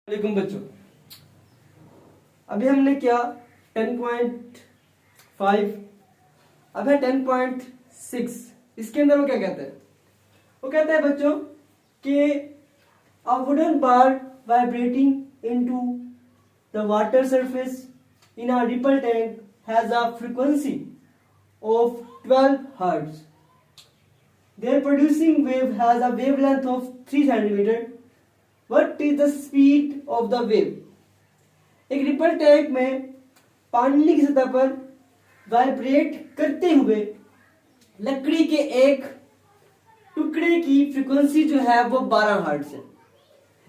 वालेकुम बच्चों, अभी हमने क्या 10.5, अब है 10.6। इसके अंदर वो क्या कहते हैं? वो कहते हैं बच्चों कि a wooden bar vibrating into the water surface in a ripple tank has a frequency of 12 hertz. Their producing wave has a wavelength of 3 centimeter. What is the speed of the wave? एक ripple tank में पानी की सतह पर vibrate करते हुए लकड़ी के एक टुकड़े की फ्रीक्वेंसी जो है वो 12 हर्ट्ज है।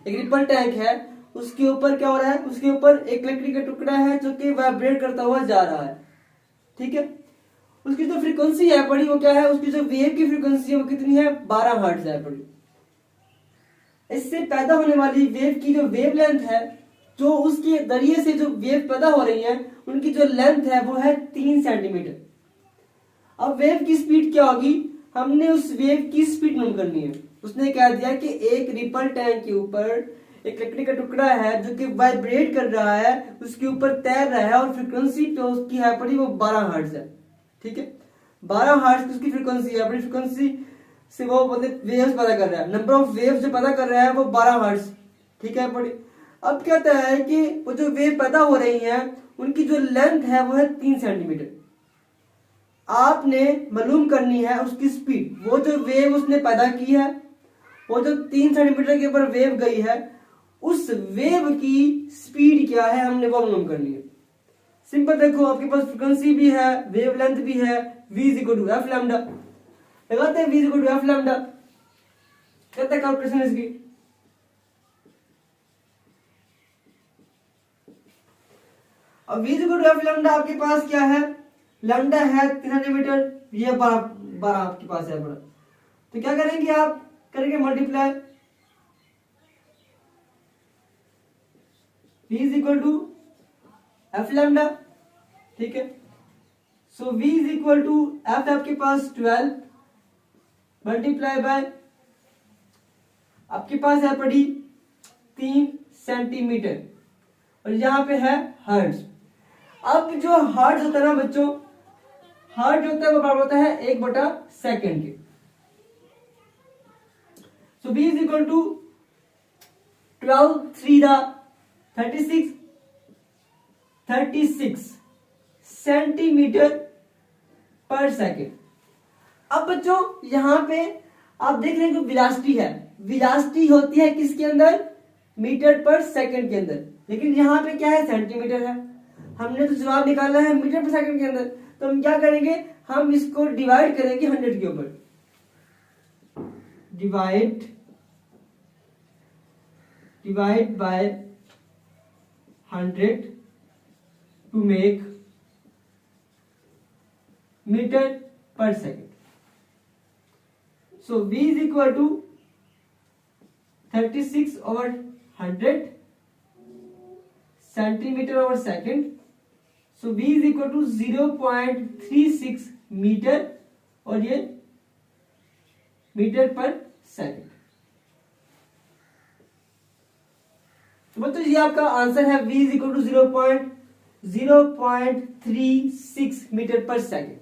एक रिपल टैंक है, उसके ऊपर क्या हो रहा है? उसके ऊपर एक लकड़ी का टुकड़ा है जो कि वाइब्रेट करता हुआ जा रहा है। ठीक है, उसकी जो फ्रीक्वेंसी है पड़ी वो क्या है? उसकी जो वेव की फ्रीक्वेंसी है वो कितनी है? 12 हर्ट्ज है पड़ी। इससे पैदा होने वाली वेव की जो वेव लेंथ है, जो उसके जरिए से जो वेव पैदा हो रही है उनकी जो लेंथ है वो है 3 सेंटीमीटर। अब वेव की स्पीड क्या होगी? हमने उस वेव की स्पीड नोट करनी है। उसने कह दिया कि एक रिपल टैंक के ऊपर एक लकड़ी का टुकड़ा है जो कि वाइब्रेट कर रहा है, उसके ऊपर तैर रहा है और फ्रीक्वेंसी तो उसकी है पड़ी वो 12 हर्ट्ज है। ठीक है, 12 हर्ट्ज उसकी फ्रीक्वेंसी है। अपनी फ्रीक्वेंसी से वो वेव्स पैदा कर रहा है, नंबर ऑफ वेव्स जो पैदा कर रहा है वो 12 हर्ट्ज। ठीक है पड़ी। अब कहता है कि वो जो वेव पैदा हो रही है उनकी जो लेंथ है वो है 3 सेंटीमीटर। आपने मालूम करनी है उसकी स्पीड। वो जो वेव उसने पैदा की है, वो जो 3 सेंटीमीटर के ऊपर वेव गई है, उस वेव की स्पीड क्या है हमने वो मालूम करनी है। सिंपल देखो, आपके पास फ्रीक्वेंसी भी है, वेव लेंथ भी है, v = f लैम्डा लगाते हैं। v = f लैम्डा कहते हैं कैलकुलेशन इसकी। अब v = f लैम्डा आपके पास क्या है? लैम्डा है 3 सेंटीमीटर, ये 12 आपके पास है बड़ा। तो क्या करेंगे? आप करेंगे मल्टीप्लाई v = f लैम्डा। ठीक है, सो v = f आपके पास 12 मल्टीप्लाई बाय आपके पास है पड़ी 3 सेंटीमीटर और यहां पे है हर्ट्ज। अब जो हर्ट्ज होता है ना बच्चों, हर्ट्ज होता है वो बराबर होता है 1/सेकंड के। सो v = 12 3 36 सेंटीमीटर पर सेकंड। अब बच्चों यहां पे आप देख रहे हैं कि वेलोसिटी है, वेलोसिटी होती है किसके अंदर? मीटर पर सेकंड के अंदर, लेकिन यहां पे क्या है? सेंटीमीटर है। हमने तो जवाब निकाला है मीटर पर सेकंड के अंदर, तो हम क्या करेंगे? हम इसको डिवाइड करेंगे 100 के ऊपर। Divide by 100 to make metre per second. So v = 36/100 centimetre over second. So v = 0.36 metre और ये मीटर पर सेकंड। तो बच्चों ये आपका आंसर है। v = 0.36 metre per second.